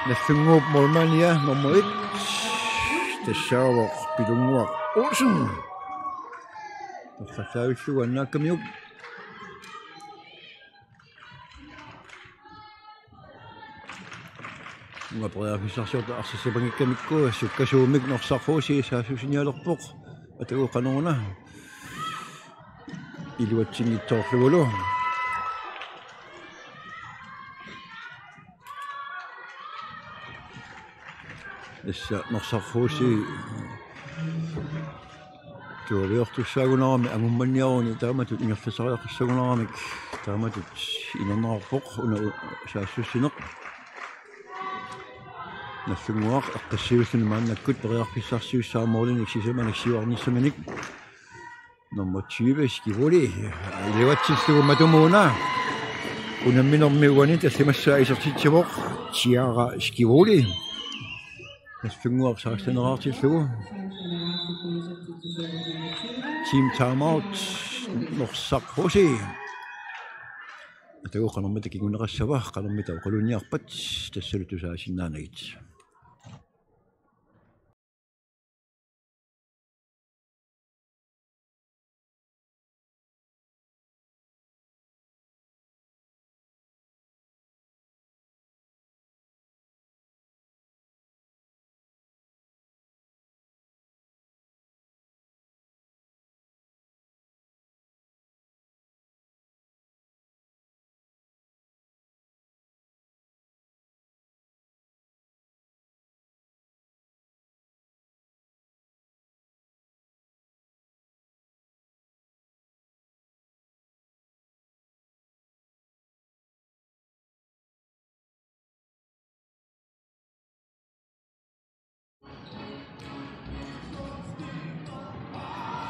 nallunguup Molmania nummer 1 tassaawoq pilunguaq Olsen tassaavillugu annaakkamiuk ngaperiarfissarsiorta arsassapangikkamikku sukkasuumik Norsarhusi saasuusinialerpoq атагуқанерна илуатсингитсоорлугулу эсса Norsarhusi туавиортуссаагунарами амумманниаруни тааматут ингерласариаққиссагунарамик тааматут инернерарпоқ уна саассуссинеқ наллунгуақ эққиссиуллуни мааннаккут периарфиссарсиуссаамоорлуник сисаманаксиуарниссаманик nummer 20 Skivoli илуатсиллугу матумууна унамминерми таллимассаа исертитсивоқ Chiara Skivoli наллунгуақ саакстанераартиллугу Team Timeout Norsarhusi атагуқанермата кигунеқассава қалермита оқалуниарпат тассалутусаасиннаанагит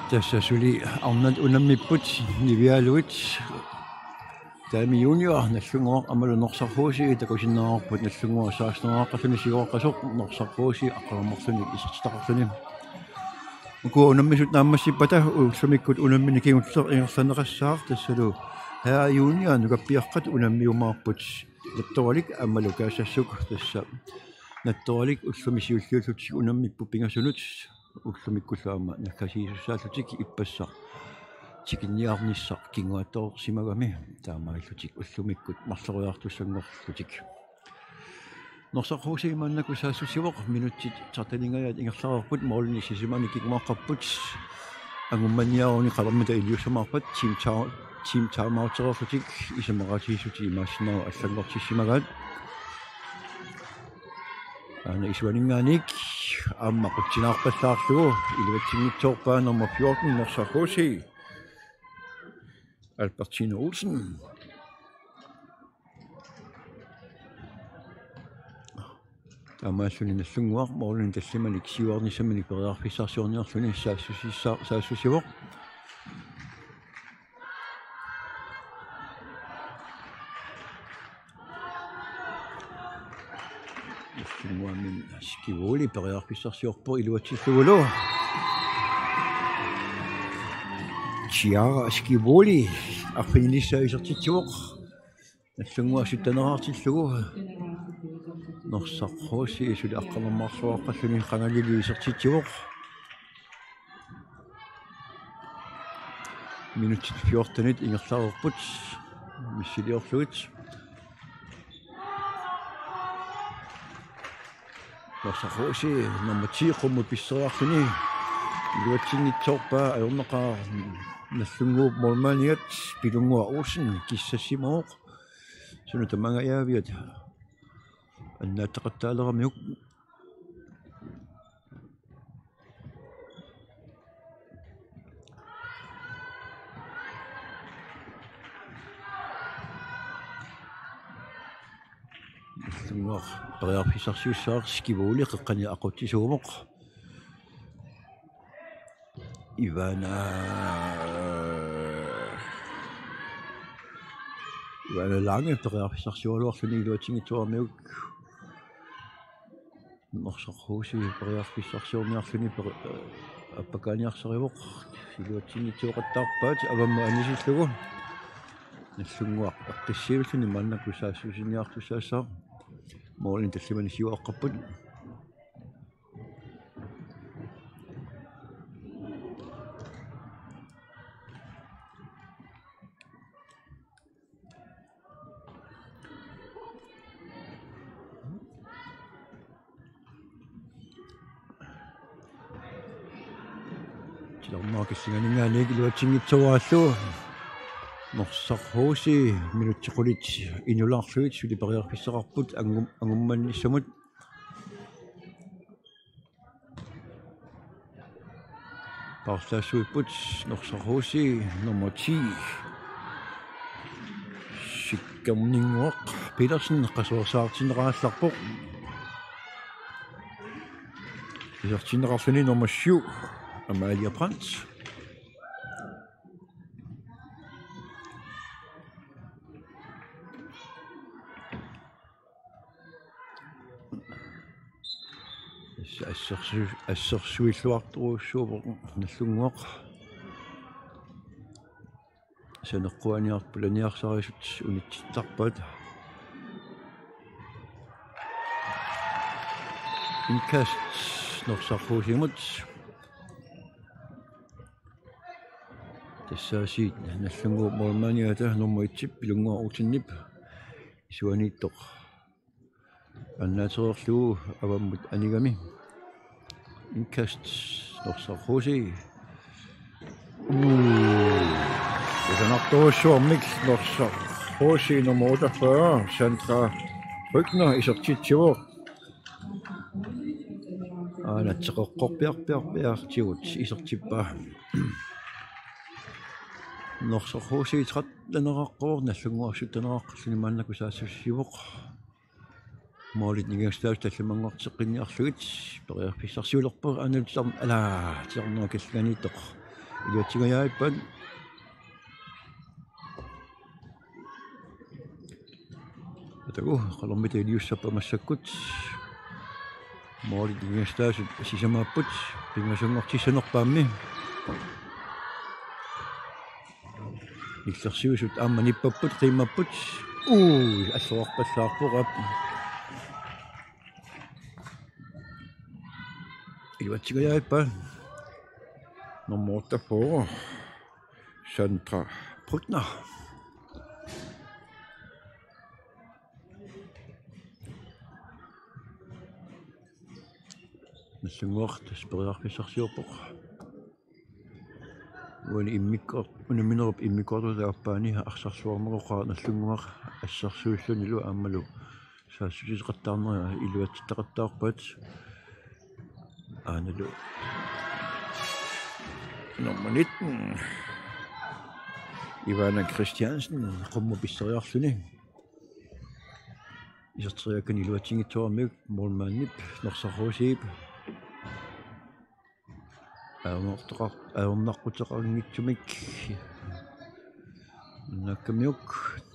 тассасули арнат унаммиппут нивиалуит таами junior наллунгуақ амалу Norsarhusi такусиннаарпут наллунгуа саастнерааққаллуни сигоққасоқ Norsarhusi аққаламмерлуник исертитақарлуни уку унаммисут нааммассиппата уллумиккут унаммини кигуллер ингерланеқассаар тассалу хаа junior нукаппиаққат унаммиумаарпут натторалик амалу каасассук тасса натторалик уллумисиуллиуллутик унаммиппу пингасунут уллумиккуллаама наккасиисуссааллутик иппассаа тикинниарниссар кингуатоорсимагами таамаиллутик уллумиккут марлориартуссангорлутик норсархуусимааннаку саассусивоқ минутсит тарталингаят ингерлаарпут моолни сисимани кикмааққарпут ангумманниаруни қалармита илиуссамаарпат тим таамаутеерлутик исамаратиисути имаассинаа аллангортиссимагаат ана исванингааник аммақутсинаарпаллаарлугу илуатсингитсоорпаа номер 14 норсархууси Albertine Olsen. Тамаасуни нассунгуар моолин таллиманик сиуарнисамани периарфиссарсуорниарлуни саассусивоқ нассунгуамин скиволи периарфиссарсиорпо илуатсиллугулу Chiara Skivoli арфинилиссаа исертитсуоқ нассунгуасуттанераартиллугу норсархууси исули аққалермаарсуаққаллуни қангалили исертитсуоқ минутит 14-ит ингерлаарерпут миссилиорлугит норсархууси номер 10 қуммут писсериарлуни илуатсингитсоорпаа аернеқаа нассунгууп молманиат пилунгуа Olsen киссассимооқ суна тамангаявиат аннааттақаттаалерамиук нассунгуар периарфиссарсиуссаар скиволи қеққани ақуттисуумоқ Ivana Lange периарфиссарсуалуарлуни илуатингитсуармиук норсархууси периарфиссарсуарниарлуни аппакааниарсаривоқ илуатингитсуоқаттаарпаат авамма анисиллугу нассунгуар эққиссиивиллуни маннаку саассусиниартуссаассаа моолин таллимани сиуаққарпут Markesinganingaanиг илуатсингитсуааллу норсархууси минутсиқулит инулаарлуит сулипериарфиссеқарпут ангумманниссамут парсаасуиппут норсархууси номер 10 сиккамнингуақ Petersen қасуарсаартинераалларпоқ исертинеқарлуни номер 7 Amalia Brandt. Assersuilluarturuussuupoq nallunguaq saneqquaniarpulaniarsariisut unitsittarpat inkast norsarruusimut тассаасиит наллунгуу молманиата нуммаитсип пилунгуа утиннип исуанииттоқ аннаатерерлугу аваммут анигами инкаст норсархууси жанартуусsuarmik норсархууси номер 48 Sandra Brückner исертитсивоо натсеқоққорпиарпиартигут исертиппаа норсархууси траттанераққуор наллунгуарсуттанераққарлуни мааннаку саассуссивоқ моолит нигастаус талламангортеққинниарлугит периарфиссарсиулерпа аналутсарм алаа тиарнаа каллганииттоқ илуатсигаяаппат атагу қалормита илиуссаппа массаккут моолит нигастаус сисамааппут пингасунгортиссанерпаамми иллерсиусут аама ниппаппут қиммаппут аллуарпаллаарпоқап илуатсигаяаппа номер 8 Sandra Brückner. Nassungort speriarpisarsiorpoq. Uani immikkort unaminerup immikortutaappaani arsarsuarmagoqa nallunguaq assarsuullunilu aammalu saassusiqattaarnera iluatsittaqattaarpat aanalu nummer 19 Ivana Christiansen qummupisseriarluni isarteriakan iluatsingitsuarmiuk mormaannip norsarruusiip aornarquteqarngitsumik nakkamiuk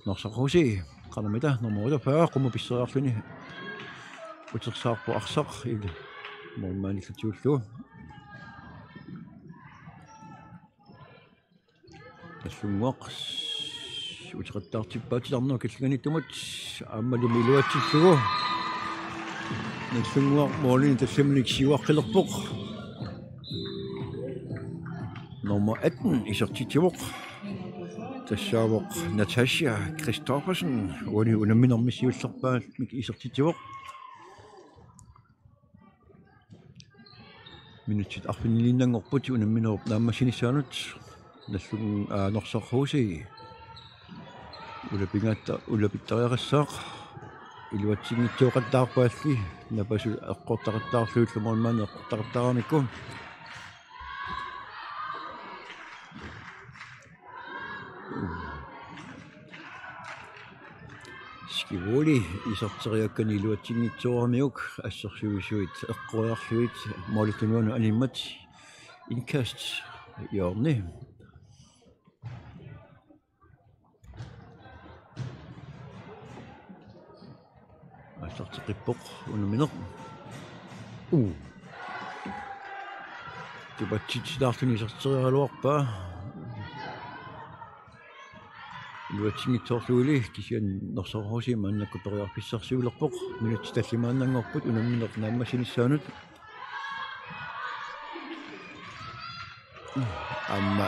norsarruusi qarnamita nummer 48 qummupisseriarluni utersaarpu arsaq il mormaanillatiullu Nassungaq uteqattaartippaatilarnua killanittumut aammalumi iluatsillugu Nassungaq moolini tallamnik siuaqqilerpoq nummer 18 isertitivuq тассаавоқ Наташа Кристоферсен уни унаминэрмиссиуллерпаат мик иссертитивоқ минутит арфинилиннангорпут унамминеруп нааммасинissaanут наллун норсаррууси улапингаатта улапиттариарассаақ илуатсигниттуоқаттаарпаалли напасу эққортақаттаарлууллумормаани эққортақаттаарамикку Skivoli isarteriakkani iluatsingitsuarmiuk ассерсуисуит эққуриарлуит молитунуану аниммат инкаст иорни ассертеқиппоқ унуминеқ тибатситсилаартуни исартериалуарпаа Luatsingitsorluuli kisian norsarruusi maannakku periarpissarsiulerpoq minut tallimaannangorput unammineq naammasinissaanut amma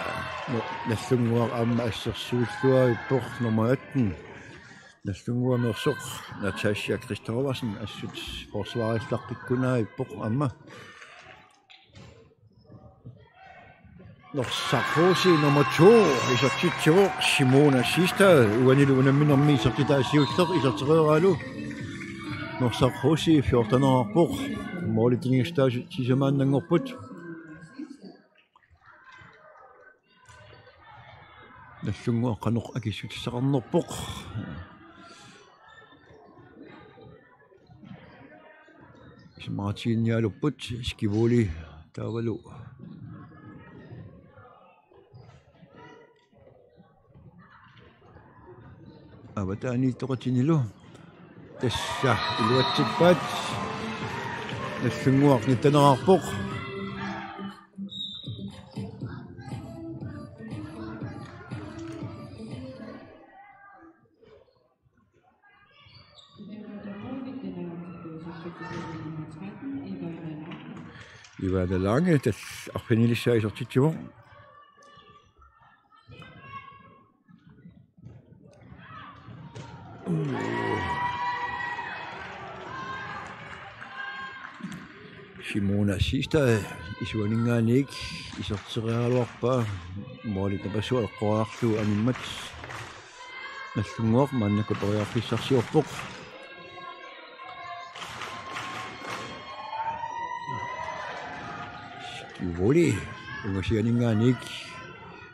nallunguaq amma assersuulluaippoq nummer 18 nallunguamersoq Natasha Christofersen assut forsvaarillaqqikkunaippoq amma Norsarruusi nummer 2 isertitivuq Simona Sistad uanilu unamminermi isertitaasiulleq isertereeraalu Norsarruusi 14-erarpoq moolitiningistaasi tisamaannangorput nallunguaq qanoq akissutissaqarnerpoq Martinialupput Skivoli taavalu Avatani toqatinilu tassa iluatsippaat nallunguaq nittaneraarpoq Ivana Lange tas arfinilissaa isortitivuq Simona Sistad isuaningaaniik iserterialuarpaa moolitapassu eqqoriarlu animmat nallunguaq maannakku periarpissarsiorpoq Skivoli ungasianingaaniik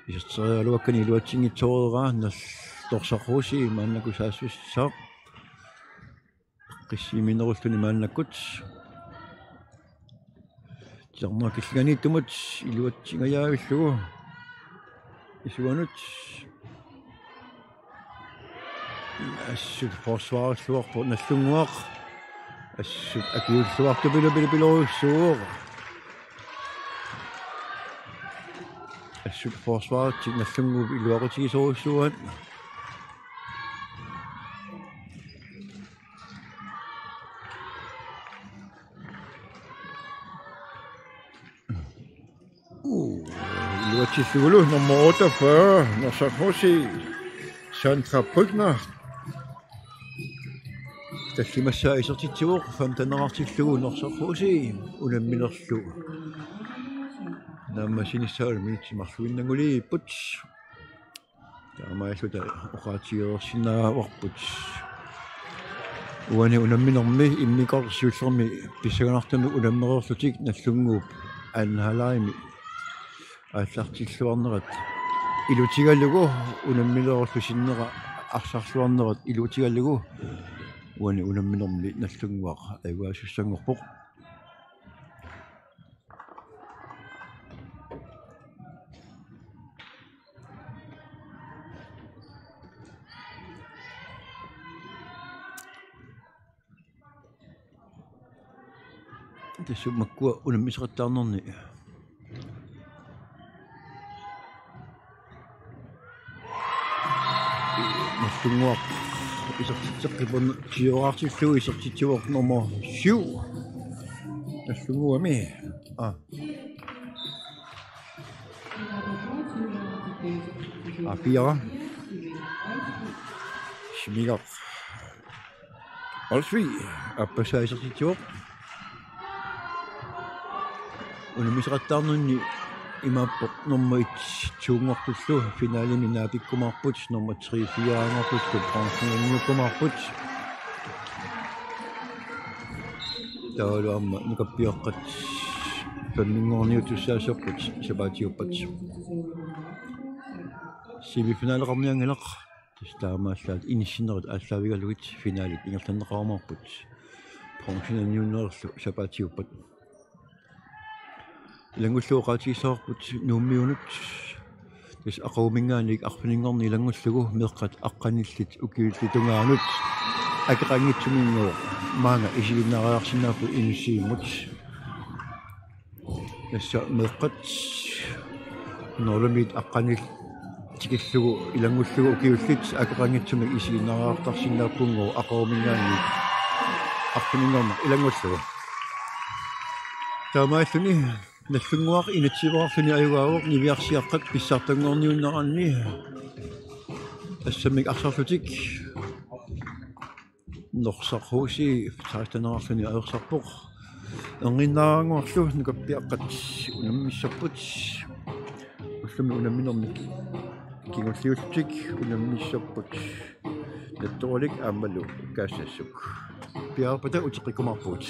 iserterialuakkani iluatsingitsoreraa torsarruusi maannakku saassussaaq qissiiminerulluni maannakkut Jarma killanittumut iluatsingajaavilluu isuanut assut forsvaaralluarpu nallunguaq assut akiulluartupilupilupiluussuuq assut forsvaaratik nallunguup iluaqutigisoruussuuat Luatisugulu nummer 48, Norsakhosi, Sandra Brygner. Tassimassa isertitsuoq 15-artillugu Norsakhosi unamminerlu. Namma sinissaal minittimarluinnanguli puts. Taamaalluta oqaatigersinnaavaqput. Uani unamminermi immiqarsiullermi pissaganartami unammererlutik nallunguup aanhalaimi. Ааллартиллуарнерат илутигаллугу унаммилерерлу синнера арсарлуарнерат илутигаллугу уани унамминерми наллунгуақ агуасуссангорпоқ тассумаккуа унаммисеқаттаарнерни Nallunguaq isertitseqqipun tiorartillugu isertitsuoq nummer 7 nallunguami Apira Smigaq Olsvi appasa isertitsuoq unamiseqattaarnunni imappoq nummer 1 tuungorpullu finaalimi naapikkumaarput nummer 3 4-angorpullu bronzeannukummaarput tauluarma nukappiaqqat famminngorniutussaaserput sapaatiuppat semifinaalaqarniangalaq tastaamaallaat inissinnerit ааllaавигалугит finaalit ingertanneqarmarput bronzeannuunnerlu sapaatiuppat Langulluoqaatigissaarput nuummiunut tas aquuminngaanik arpiningorni langullugu meeqqat aqqanillit ukiullitungaanut akeqangitsuminngoo maanga isiginnaariarsinnaappu inussiimmut tassa meeqqat norlumit aqqanil tikillugu ilangullugu ukiullit akeqangitsumik isiginnaariartarsinnaappunngoo aquuminngaanik arpiningorna ilangullugu taamaalluni nallunguaq inatsivaarluni ajugaavoq niviarsiaqqat pissartangorniunneranni assamik arsarlutik Norsakhosi taastanarluni aersarpoq enginnaranguarlu nukappiaqqat unammisserput ullumi unamminermik kingulliullutik unammisserput nattorik aammalu kaassassuk piarpata utiqikumarput